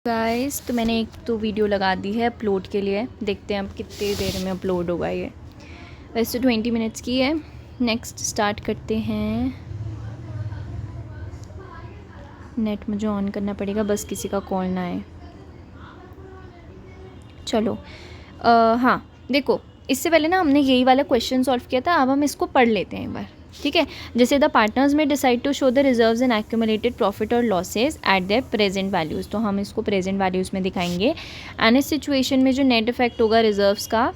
Guys, तो मैंने एक तो वीडियो लगा दी है अपलोड के लिए। देखते हैं अब कितनी देर में अपलोड होगा ये। वैसे 20 मिनट्स की है। नेक्स्ट स्टार्ट करते हैं। नेट मुझे ऑन करना पड़ेगा, बस किसी का कॉल ना आए। चलो हाँ देखो, इससे पहले ना हमने यही वाला क्वेश्चन सॉल्व किया था। अब हम इसको पढ़ लेते हैं एक बार, ठीक है। जैसे the partners may decide to show the reserves and accumulated profit और losses at their present values, तो हम इसको प्रेजेंट वैल्यूज़ में दिखाएंगे। एंड इस सिचुएशन में जो नेट इफेक्ट होगा रिजर्व्स का,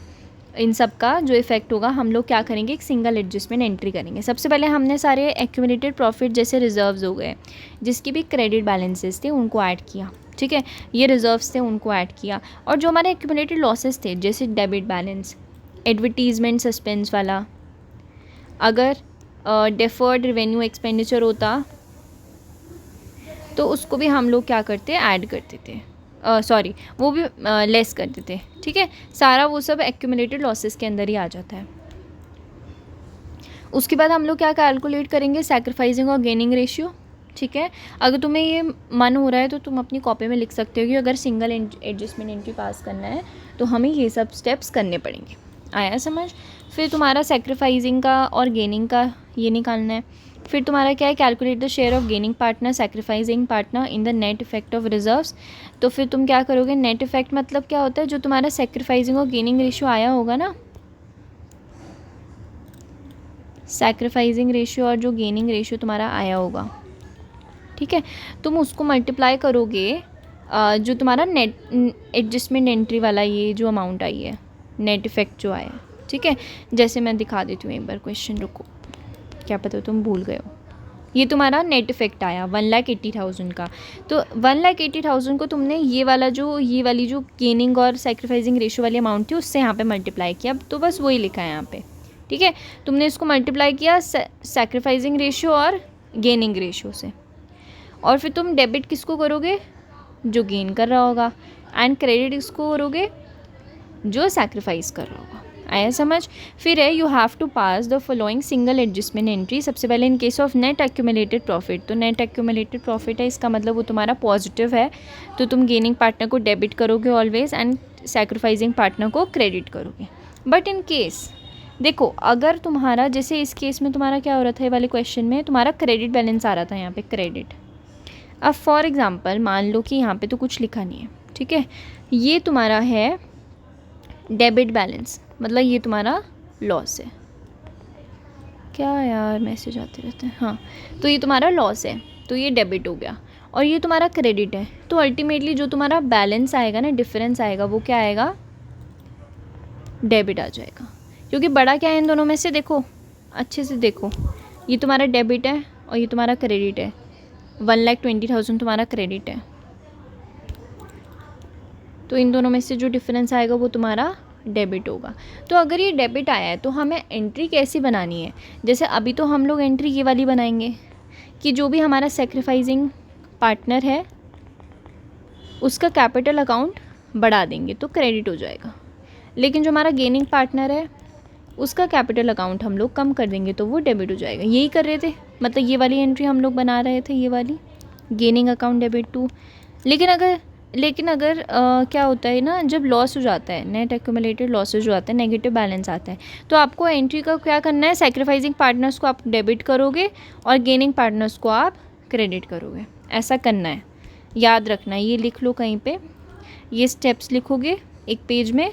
इन सब का जो इफेक्ट होगा, हम लोग क्या करेंगे, एक सिंगल एडजस्टमेंट एंट्री करेंगे। सबसे पहले हमने सारे एक्यूमुलेटेड प्रॉफिट जैसे रिजर्व्स हो गए, जिसकी भी क्रेडिट बैलेंसेस थे, उनको ऐड किया, ठीक है। ये रिजर्व्स थे, उनको ऐड किया। और जो हमारे एक्यूमुलेटेड लॉसेस थे, जैसे डेबिट बैलेंस, एडवर्टीजमेंट सस्पेंस वाला, अगर डेफर्ड रेवेन्यू एक्सपेंडिचर होता तो उसको भी हम लोग क्या करते, ऐड करते थे, सॉरी वो भी लेस करते थे, ठीक है। सारा वो सब एक्यूमुलेटेड लॉसेस के अंदर ही आ जाता है। उसके बाद हम लोग क्या कैलकुलेट करेंगे, सैक्रिफाइसिंग और गेनिंग रेशियो, ठीक है। अगर तुम्हें ये मन हो रहा है तो तुम अपनी कॉपी में लिख सकते हो कि अगर सिंगल एडजस्टमेंट एंट्री पास करना है तो हमें ये सब स्टेप्स करने पड़ेंगे। आया समझ। फिर तुम्हारा सैक्रिफाइसिंग का और गेनिंग का ये निकालना है। फिर तुम्हारा क्या है, calculate the share of gaining partner sacrificing partner in the net effect of reserves. तो फिर तुम क्या करोगे, नेट इफेक्ट मतलब क्या होता है, जो तुम्हारा सैक्रिफाइसिंग और गेनिंग रेशियो आया होगा ना, सैक्रिफाइसिंग रेशियो और जो गेनिंग रेशियो तुम्हारा आया होगा, ठीक है, तुम उसको मल्टीप्लाई करोगे जो तुम्हारा नेट एडजस्टमेंट एंट्री वाला ये जो अमाउंट आई है, नेट इफेक्ट जो आया, ठीक है। जैसे मैं दिखा देती हूँ एक बार क्वेश्चन, रुको, क्या पता तुम भूल गए हो। ये तुम्हारा नेट इफेक्ट आया 1,80,000 का। तो 1,80,000 को तुमने ये वाली जो गेनिंग और सैक्रिफाइसिंग रेशियो वाली अमाउंट थी उससे यहाँ पे मल्टीप्लाई किया। अब तो बस वही लिखा है यहाँ पे, ठीक है। तुमने इसको मल्टीप्लाई किया सैक्रिफाइसिंग रेशियो और गेनिंग रेशियो से, और फिर तुम डेबिट किसको करोगे, जो गेन कर रहा होगा, एंड क्रेडिट किसको करोगे, जो सैक्रिफाइस कर रहा होगा। आया समझ। फिर है you have to pass the following single adjustment entry. सबसे पहले in case of net accumulated profit, तो नेट एक्यूमुलेटेड प्रॉफिट है, इसका मतलब वो तुम्हारा पॉजिटिव है, तो तुम गेनिंग पार्टनर को डेबिट करोगे ऑलवेज, एंड सैक्रिफाइसिंग पार्टनर को क्रेडिट करोगे। बट इन केस देखो, अगर तुम्हारा जैसे इस केस में तुम्हारा क्या हो रहा था, ये वाले क्वेश्चन में तुम्हारा क्रेडिट बैलेंस आ रहा था यहाँ पे, क्रेडिट। अब फॉर एग्जांपल मान लो कि यहाँ पे तो कुछ लिखा नहीं है, ठीक है, ये तुम्हारा है डेबिट बैलेंस, मतलब ये तुम्हारा लॉस है। क्या यार मैसेज आते रहते हैं। हाँ, तो ये तुम्हारा लॉस है, तो ये डेबिट हो गया, और ये तुम्हारा क्रेडिट है। तो अल्टीमेटली जो तुम्हारा बैलेंस आएगा ना, डिफरेंस आएगा, वो क्या आएगा, डेबिट आ जाएगा। क्योंकि बड़ा क्या है इन दोनों में से, देखो अच्छे से देखो, ये तुम्हारा डेबिट है और ये तुम्हारा क्रेडिट है। 1,20,000 तुम्हारा क्रेडिट है, तो इन दोनों में से जो डिफरेंस आएगा वो तुम्हारा डेबिट होगा। तो अगर ये डेबिट आया है तो हमें एंट्री कैसी बनानी है, जैसे अभी तो हम लोग एंट्री ये वाली बनाएंगे कि जो भी हमारा सैक्रिफाइसिंग पार्टनर है उसका कैपिटल अकाउंट बढ़ा देंगे तो क्रेडिट हो जाएगा, लेकिन जो हमारा गेनिंग पार्टनर है उसका कैपिटल अकाउंट हम लोग कम कर देंगे तो वो डेबिट हो जाएगा। यही कर रहे थे, मतलब ये वाली एंट्री हम लोग बना रहे थे, ये वाली गेनिंग अकाउंट डेबिट टू। लेकिन अगर क्या होता है ना, जब लॉस हो जाता है, नेट एक्यूमुलेटेड लॉसेज जो आते हैं, नेगेटिव बैलेंस आता है, तो आपको एंट्री का क्या करना है, सैक्रिफाइसिंग पार्टनर्स को आप डेबिट करोगे और गेनिंग पार्टनर्स को आप क्रेडिट करोगे। ऐसा करना है, याद रखना है, ये लिख लो कहीं पे, ये स्टेप्स लिखोगे एक पेज में।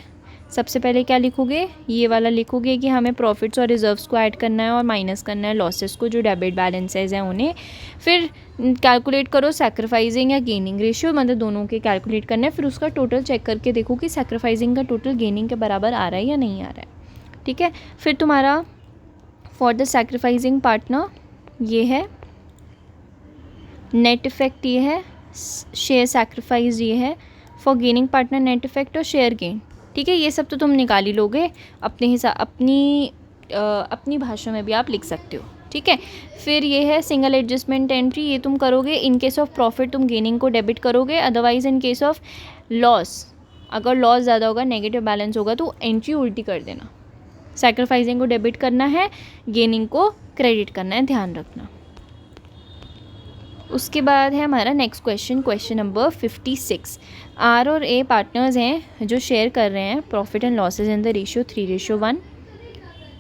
सबसे पहले क्या लिखोगे, ये वाला लिखोगे कि हमें प्रॉफिट्स और रिजर्व्स को ऐड करना है और माइनस करना है लॉसेस को, जो डेबिट बैलेंसेज हैं उन्हें। फिर कैलकुलेट करो सैक्रिफाइसिंग या गेनिंग रेशियो, मतलब दोनों के कैलकुलेट करना है। फिर उसका टोटल चेक करके देखो कि सैक्रिफाइसिंग का टोटल गेनिंग के बराबर आ रहा है या नहीं आ रहा है, ठीक है। फिर तुम्हारा फॉर द सैक्रिफाइसिंग पार्टनर ये है, नेट इफेक्ट ये है, शेयर सैक्रिफाइस ये है, for gaining partner net effect और शेयर गेन, ठीक है। ये सब तो तुम निकाल ही लोगे अपने हिसाब, अपनी भाषा में भी आप लिख सकते हो, ठीक है। फिर ये है सिंगल एडजस्टमेंट एंट्री, ये तुम करोगे इन केस ऑफ प्रॉफिट तुम गेनिंग को डेबिट करोगे, otherwise in case of loss, अगर लॉस ज़्यादा होगा, नेगेटिव बैलेंस होगा, तो एंट्री उल्टी कर देना, सैक्रिफाइसिंग को डेबिट करना है, गेनिंग को क्रेडिट करना है, ध्यान रखना। उसके बाद है हमारा next question, question number 56। R और ए पार्टनर्स हैं जो शेयर कर रहे हैं profit and losses in the ratio 3:1।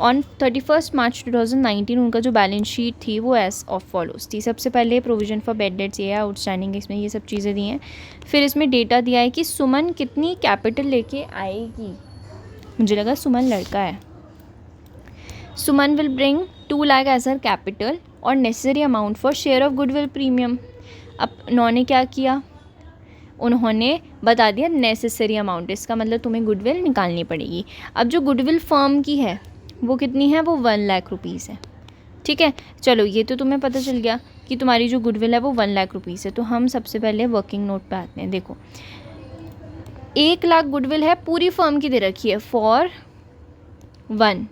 On 31 March 2019 उनका जो बैलेंस शीट थी वो एज ऑफ फॉलोज थी। सबसे पहले प्रोविजन फॉर बैड डेट्स ये है, आउटस्टैंडिंग इसमें ये सब चीज़ें दी हैं। फिर इसमें डेटा दिया है कि सुमन कितनी कैपिटल लेके आएगी। मुझे लगा सुमन लड़का है। Suman will bring 2 lakh as her capital और necessary amount for share of goodwill premium. अब उन्होंने क्या किया, उन्होंने बता दिया नेसेसरी अमाउंट, इसका मतलब तुम्हें गुडविल निकालनी पड़ेगी। अब जो गुडविल फर्म की है वो कितनी है, वो 1 लाख रुपीज़ है। ठीक है, चलो ये तो तुम्हें पता चल गया कि तुम्हारी जो गुडविल है वो 1 लाख रुपीज़ है। तो हम सबसे पहले वर्किंग नोट पे आते हैं। देखो 1 लाख गुडविल है, पूरी फर्म की दे रखी है फॉर 1,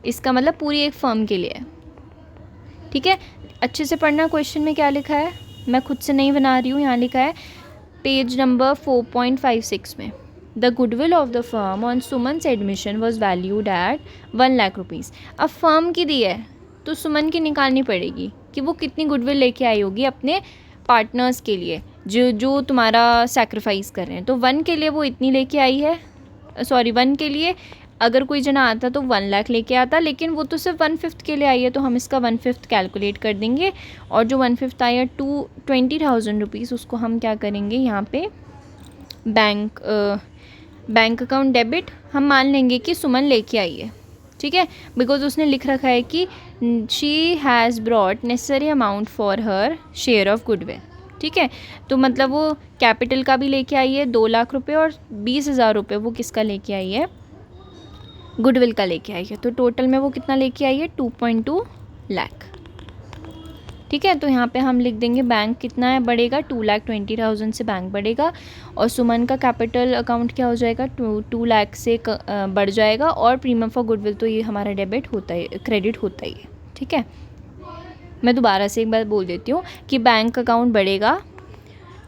इसका मतलब पूरी एक फर्म के लिए है। ठीक है, अच्छे से पढ़ना क्वेश्चन में क्या लिखा है, मैं खुद से नहीं बना रही हूँ, यहाँ लिखा है पेज नंबर 4.56 में, the goodwill of the firm on Suman's admission was valued at 1 lakh rupees. अब फर्म की दी है तो सुमन की निकालनी पड़ेगी कि वो कितनी गुडविल लेके आई होगी अपने पार्टनर्स के लिए जो तुम्हारा सेक्रीफाइस कर रहे हैं। तो 1 के लिए वो इतनी लेके आई है, सॉरी 1 के लिए अगर कोई जना आता तो 1 लाख लेके आता, लेकिन वो तो सिर्फ 1/5 के लिए आई है, तो हम इसका 1/5 कैलकुलेट कर देंगे। और जो 1/5 आया 20,000 रुपीज़, उसको हम क्या करेंगे यहाँ पे बैंक अकाउंट डेबिट हम मान लेंगे कि सुमन लेके आई है। ठीक है, बिकॉज उसने लिख रखा है कि she has brought necessary amount for her share of goodwill. ठीक है, तो मतलब वो कैपिटल का भी लेके आई है 2 लाख रुपए और 20,000 रुपये वो किसका लेके आई है, गुडविल का लेके आई है। तो टोटल में वो कितना लेके आई है, 2.2 लाख। ठीक है, तो यहाँ पे हम लिख देंगे बैंक कितना है बढ़ेगा, 2,20,000 से बैंक बढ़ेगा और सुमन का कैपिटल अकाउंट क्या हो जाएगा, 2 लाख से बढ़ जाएगा। और प्रीमियम फॉर गुडविल तो ये हमारा डेबिट होता है, क्रेडिट होता ही है। ठीक है, मैं दोबारा से एक बार बोल देती हूँ कि बैंक अकाउंट बढ़ेगा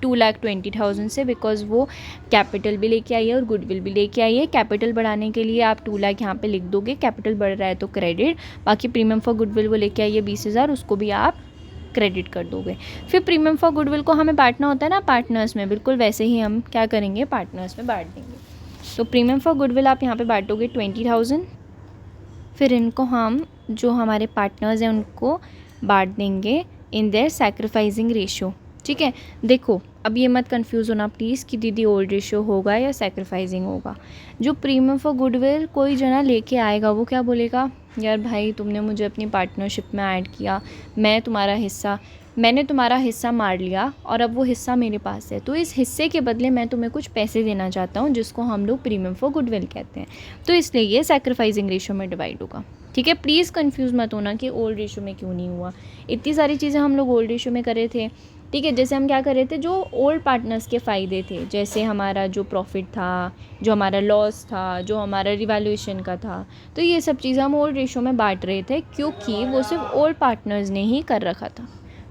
2,20,000 से, बिकॉज वो कैपिटल भी लेके आई है और गुडविल भी लेके आई है। कैपिटल बढ़ाने के लिए आप 2 लाख यहाँ पे लिख दोगे, कैपिटल बढ़ रहा है तो क्रेडिट, बाकी प्रीमियम फॉर गुडविल वो लेके आई है 20,000, उसको भी आप क्रेडिट कर दोगे। फिर प्रीमियम फॉर गुडविल को हमें बांटना होता है ना पार्टनर्स में, बिल्कुल वैसे ही हम क्या करेंगे, पार्टनर्स में बांट देंगे। तो प्रीमियम फॉर गुडविल आप यहाँ पे बांटोगे 20,000, फिर इनको हम जो हमारे पार्टनर्स हैं उनको बांट देंगे इन देयर सैक्रिफाइसिंग रेशियो। ठीक है, देखो अब ये मत कंफ्यूज होना प्लीज़ कि दीदी ओल्ड रेशियो होगा या सैक्रिफाइसिंग होगा। जो प्रीमियम फॉर गुडविल कोई जना लेके आएगा वो क्या बोलेगा, यार भाई तुमने मुझे अपनी पार्टनरशिप में ऐड किया, मैंने तुम्हारा हिस्सा मार लिया और अब वो हिस्सा मेरे पास है, तो इस हिस्से के बदले मैं तुम्हें कुछ पैसे देना चाहता हूँ, जिसको हम लोग प्रीमियम फॉर गुडविल कहते हैं। तो इसलिए ये सैक्रिफाइसिंग रेशियो में डिवाइड होगा। ठीक है, प्लीज़ कंफ्यूज मत होना कि ओल्ड रेशियो में क्यों नहीं हुआ। इतनी सारी चीज़ें हम लोग ओल्ड रेशियो में कर रहे थे। ठीक है, जैसे हम क्या कर रहे थे, जो ओल्ड पार्टनर्स के फ़ायदे थे, जैसे हमारा जो प्रॉफिट था, जो हमारा लॉस था, जो हमारा रिवैल्यूएशन का था, तो ये सब चीज़ें हम ओल्ड रेशियो में बांट रहे थे, क्योंकि वो सिर्फ ओल्ड पार्टनर्स ने ही कर रखा था,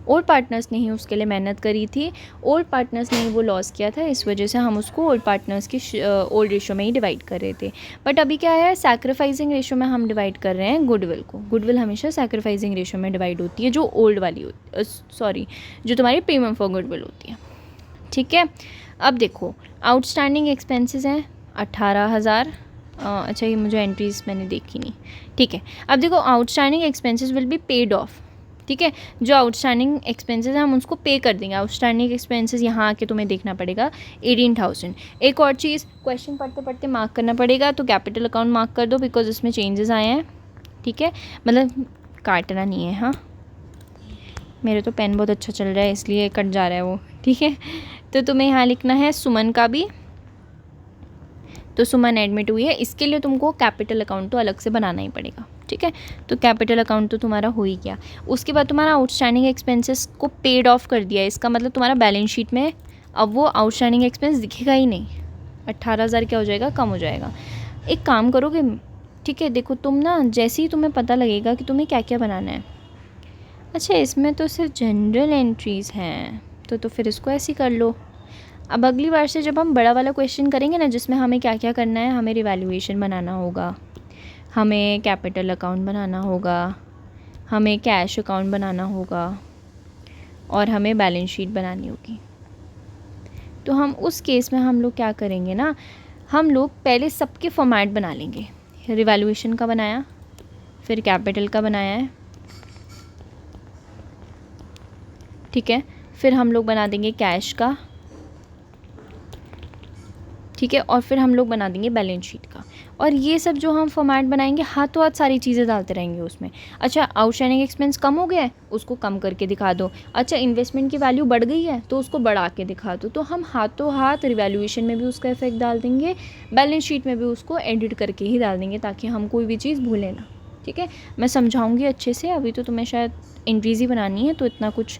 ओल्ड पार्टनर्स ने ही उसके लिए मेहनत करी थी, ओल्ड पार्टनर्स ने ही वो लॉस किया था, इस वजह से हम उसको ओल्ड पार्टनर्स की ओल्ड रेशियो में ही डिवाइड कर रहे थे। बट अभी क्या है, सैक्रिफाइसिंग रेशियो में हम डिवाइड कर रहे हैं गुडविल को। गुडविल हमेशा सैक्रिफाइसिंग रेशियो में डिवाइड होती है, जो ओल्ड वाली जो तुम्हारी प्रीमियम फॉर गुडविल होती है। ठीक है, अब देखो आउटस्टैंडिंग एक्सपेंसेस हैं 18,000। अच्छा, ये मुझे एंट्रीज मैंने देखी नहीं। ठीक है, अब देखो outstanding expenses will be paid of. ठीक है, जो आउटस्टैंडिंग एक्सपेंसेस हैं हम उसको पे कर देंगे। आउटस्टैंडिंग एक्सपेंसेस यहाँ आके तुम्हें देखना पड़ेगा 18,000। एक और चीज़ क्वेश्चन पढ़ते पढ़ते मार्क करना पड़ेगा, तो कैपिटल अकाउंट मार्क कर दो, बिकॉज इसमें चेंजेस आए हैं। ठीक है, मतलब काटना नहीं है। हाँ, मेरे तो पेन बहुत अच्छा चल रहा है इसलिए कट जा रहा है वो। ठीक है, तो तुम्हें यहाँ लिखना है सुमन का भी, तो सुमन एडमिट हुई है, इसके लिए तुमको कैपिटल अकाउंट तो अलग से बनाना ही पड़ेगा। ठीक है, तो कैपिटल अकाउंट तो तुम्हारा हो ही गया। उसके बाद तुम्हारा आउटस्टैंडिंग एक्सपेंसेस को पेड ऑफ कर दिया, इसका मतलब तुम्हारा बैलेंस शीट में अब वो आउटस्टैंडिंग एक्सपेंस दिखेगा ही नहीं। 18,000 क्या हो जाएगा, कम हो जाएगा। एक काम करोगे, ठीक है, देखो तुम ना जैसे ही तुम्हें पता लगेगा कि तुम्हें क्या क्या बनाना है, अच्छा इसमें तो सिर्फ जनरल एंट्रीज़ हैं, तो फिर इसको ऐसे ही कर लो। अब अगली बार से जब हम बड़ा वाला क्वेश्चन करेंगे ना, जिसमें हमें क्या क्या करना है, हमें रिवैल्यूएशन बनाना होगा, हमें कैपिटल अकाउंट बनाना होगा, हमें कैश अकाउंट बनाना होगा, और हमें बैलेंस शीट बनानी होगी। तो हम उस केस में हम लोग क्या करेंगे ना, हम लोग पहले सबके फॉर्मेट बना लेंगे। रिवैल्यूएशन का बनाया, फिर कैपिटल का बनाया है, ठीक है, फिर हम लोग बना देंगे कैश का, ठीक है, और फिर हम लोग बना देंगे बैलेंस शीट का। और ये सब जो हम फॉर्मेट बनाएंगे हाथों हाथ सारी चीज़ें डालते रहेंगे उसमें। अच्छा, आउटस्टैंडिंग एक्सपेंस कम हो गया है, उसको कम करके दिखा दो। अच्छा, इन्वेस्टमेंट की वैल्यू बढ़ गई है तो उसको बढ़ा के दिखा दो। तो हम हाथों हाथ रिवैल्यूएशन में भी उसका इफेक्ट डाल देंगे, बैलेंस शीट में भी उसको एडिट करके ही डाल देंगे, ताकि हम कोई भी चीज़ भूलें ना। ठीक है, मैं समझाऊँगी अच्छे से। अभी तो तुम्हें शायद एंट्रीज ही बनानी है, तो इतना कुछ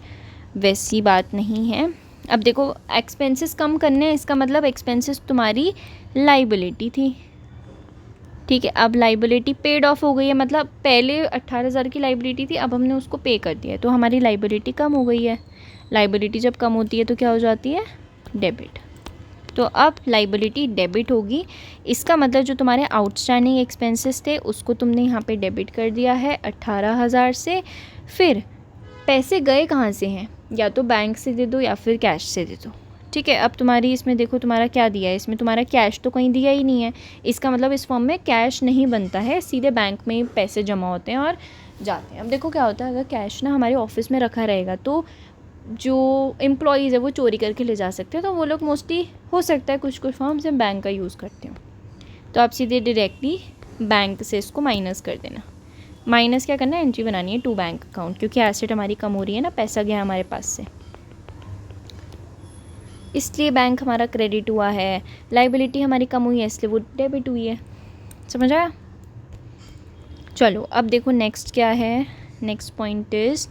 वैसी बात नहीं है। अब देखो, एक्सपेंसेस कम करने हैं, इसका मतलब एक्सपेंसेस तुम्हारी लाइबिलिटी थी, ठीक है। अब लाइबिलिटी पेड ऑफ हो गई है, मतलब पहले 18,000 की लाइबिलिटी थी, अब हमने उसको पे कर दिया है, तो हमारी लाइबिलिटी कम हो गई है। लाइबिलिटी जब कम होती है तो क्या हो जाती है, डेबिट। तो अब लाइबिलिटी डेबिट होगी, इसका मतलब जो तुम्हारे आउटस्टैंडिंग एक्सपेंसेस थे उसको तुमने यहाँ पे डेबिट कर दिया है 18,000 से। फिर पैसे गए कहाँ से हैं, या तो बैंक से दे दो या फिर कैश से दे दो, ठीक है। अब तुम्हारी इसमें देखो तुम्हारा क्या दिया है, इसमें तुम्हारा कैश तो कहीं दिया ही नहीं है, इसका मतलब इस फॉर्म में कैश नहीं बनता है, सीधे बैंक में पैसे जमा होते हैं और जाते हैं। अब देखो क्या होता है, अगर कैश ना हमारे ऑफिस में रखा रहेगा तो जो एम्प्लॉयज़ है वो चोरी करके ले जा सकते हैं, तो वो लोग मोस्टली हो सकता है कुछ फॉर्म्स में बैंक का यूज़ करते हो, तो आप सीधे डायरेक्टली बैंक से इसको माइनस कर देना। माइनस क्या करना है, एंट्री बनानी है टू बैंक अकाउंट, क्योंकि एसेट हमारी कम हो रही है ना, पैसा गया हमारे पास से, इसलिए बैंक हमारा क्रेडिट हुआ है। लाइबिलिटी हमारी कम हुई है इसलिए वो डेबिट हुई है। समझ आया? चलो अब देखो नेक्स्ट क्या है। Next point is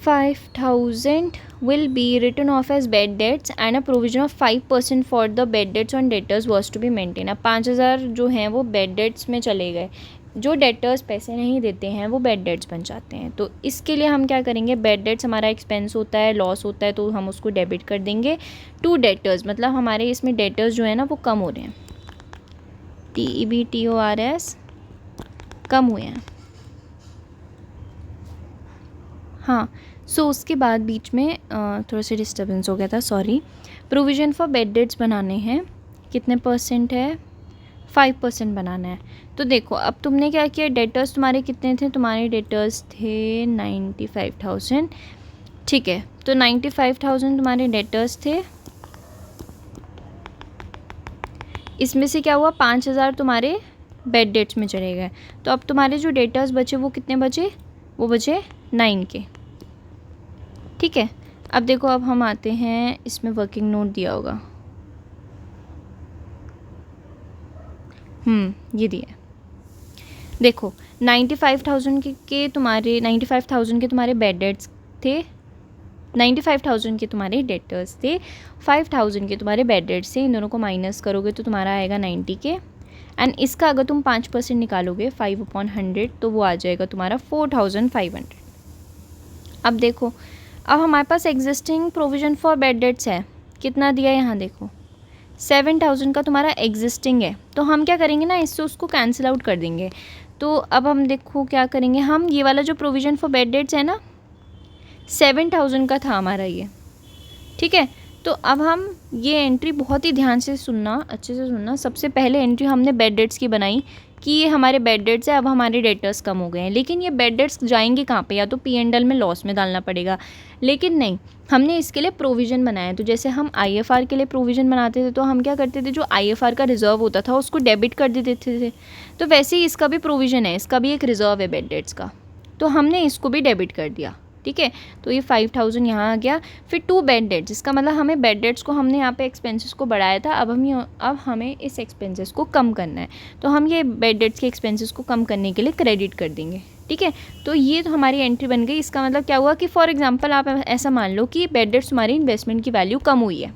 5,000 will be written off as bad debts and a provision of 5% for the bad debts on debtors was to be maintained। अब 5,000 जो हैं वो bad debts में चले गए, जो डेटर्स पैसे नहीं देते हैं वो बैड डेट्स बन जाते हैं। तो इसके लिए हम क्या करेंगे, बैड डेट्स हमारा एक्सपेंस होता है, लॉस होता है, तो हम उसको डेबिट कर देंगे टू डेटर्स, मतलब हमारे इसमें डेटर्स जो है ना वो कम हो रहे हैं, TEBTORS कम हुए हैं। हाँ, सो उसके बाद बीच में थोड़ा सा डिस्टर्बेंस हो गया था, sorry. Provision for bad dates बनाने हैं, कितने परसेंट है, 5% बनाना है। तो देखो अब तुमने क्या किया, डेटर्स तुम्हारे कितने थे, तुम्हारे डेटर्स थे 95,000, ठीक है। तो 95,000 तुम्हारे डेटर्स थे, इसमें से क्या हुआ 5,000 तुम्हारे बैड डेट्स में चले गए। तो अब तुम्हारे जो डेटर्स बचे वो कितने बचे, वो बचे 9 के, ठीक है। अब देखो अब हम आते हैं, इसमें वर्किंग नोट दिया होगा, ये दिया है। देखो 95,000 के तुम्हारे 95,000 के तुम्हारे बैड डेट्स थे, 95,000 के तुम्हारे डेटर्स थे, 5,000 के तुम्हारे बैड डेट्स थे। इन दोनों को माइनस करोगे तो तुम्हारा आएगा 90 के, एंड इसका अगर तुम 5% निकालोगे 5/100 तो वो आ जाएगा तुम्हारा 4,500। अब देखो अब हमारे पास existing provision for bad debts है, कितना दिया है यहाँ देखो 7,000 का तुम्हारा एग्जिस्टिंग है। तो हम क्या करेंगे ना, इससे उसको कैंसिल आउट कर देंगे। तो अब हम देखो क्या करेंगे, हम ये वाला जो प्रोविज़न फॉर बैड डेट्स है ना 7,000 का था हमारा ये, ठीक है। तो अब हम ये एंट्री बहुत ही ध्यान से सुनना, अच्छे से सुनना। सबसे पहले एंट्री हमने बैड डेट्स की बनाई कि ये हमारे बैड डेट्स है, अब हमारे डेटर्स कम हो गए हैं, लेकिन ये बैड डेट्स जाएंगे कहाँ पे, या तो P&L में लॉस में डालना पड़ेगा, लेकिन नहीं, हमने इसके लिए प्रोविज़न बनाया। तो जैसे हम IFR के लिए प्रोविज़न बनाते थे तो हम क्या करते थे, जो IFR का रिजर्व होता था उसको डेबिट कर देते थे, तो वैसे ही इसका भी प्रोविज़न है, इसका भी एक रिजर्व है बैड डेट्स का, तो हमने इसको भी डेबिट कर दिया, ठीक है। तो ये 5,000 यहाँ आ गया। फिर 2 बैड डेट्स, इसका मतलब हमें बैड डेट्स को हमने यहाँ पे एक्सपेंसेस को बढ़ाया था, अब हमें इस एक्सपेंसेस को कम करना है, तो हम ये बैड डेट्स के एक्सपेंसेस को कम करने के लिए क्रेडिट कर देंगे, ठीक है। तो ये तो हमारी एंट्री बन गई। इसका मतलब क्या हुआ कि फॉर एग्जांपल आप ऐसा मान लो कि बैड डेट्स तुम्हारी इन्वेस्टमेंट की वैल्यू कम हुई है,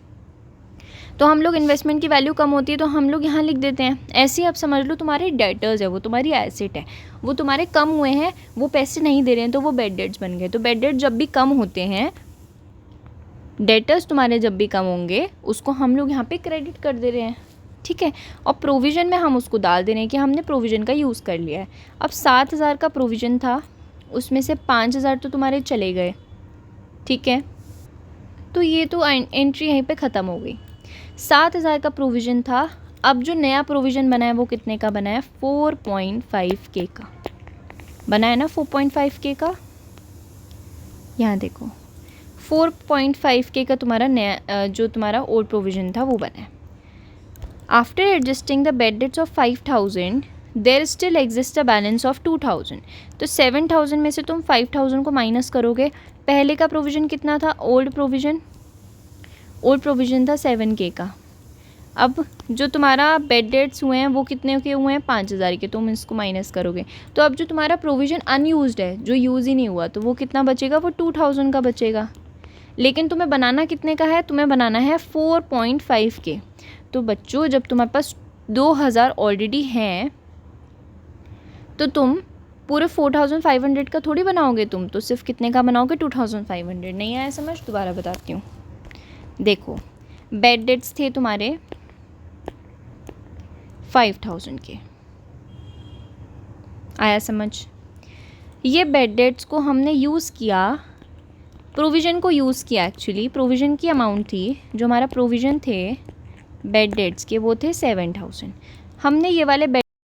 तो हम लोग इन्वेस्टमेंट की वैल्यू कम होती है तो हम लोग यहाँ लिख देते हैं। ऐसे ही आप समझ लो तुम्हारे डेटर्स है, वो तुम्हारी एसेट है, वो तुम्हारे कम हुए हैं, वो पैसे नहीं दे रहे हैं, तो वो बैड डेट्स बन गए। तो बैड डेट जब भी कम होते हैं, डेटर्स तुम्हारे जब भी कम होंगे, उसको हम लोग यहाँ पे क्रेडिट कर दे रहे हैं, ठीक है। और प्रोविज़न में हम उसको डाल दे रहे हैं कि हमने प्रोविज़न का यूज़ कर लिया है। अब 7,000 का प्रोविज़न था, उसमें से 5,000 तो तुम्हारे चले गए, ठीक है, तो ये तो एंट्री यहीं पे ख़त्म हो गई। 7,000 का प्रोविज़न था, अब जो नया प्रोविज़न बना है वो कितने का बना है, 4.5K का बना है ना, 4.5K का, यहाँ देखो 4.5K का तुम्हारा नया जो तुम्हारा ओल्ड प्रोविज़न था वो बना है। After adjusting the bad debts of 5,000 there still exist a balance of 2,000। तो 7,000 में से तुम 5,000 को माइनस करोगे। पहले का प्रोविज़न कितना था, ओल्ड प्रोविज़न था 7K का। अब जो तुम्हारा बेड डेट्स हुए हैं वो कितने के हुए हैं, 5,000 के, तुम इसको माइनस करोगे तो अब जो तुम्हारा प्रोविज़न अनयूज्ड है, जो यूज़ ही नहीं हुआ, तो वो कितना बचेगा, वो 2,000 का बचेगा। लेकिन तुम्हें बनाना कितने का है, तुम्हें बनाना है 4.5K। तो बच्चों जब तुम्हारे पास 2,000 ऑलरेडी हैं तो तुम पूरे 4,500 का थोड़ी बनाओगे, तुम तो सिर्फ कितने का बनाओगे, 2,500। नहीं आया समझ, दोबारा बताती हूँ। देखो बेड डेट्स थे तुम्हारे 5,000 के, आया समझ। ये बेड डेट्स को हमने यूज़ किया, प्रोविज़न को यूज़ किया। एक्चुअली प्रोविज़न की अमाउंट थी, जो हमारा प्रोविज़न थे बेड डेट्स के वो थे 7,000। हमने ये वाले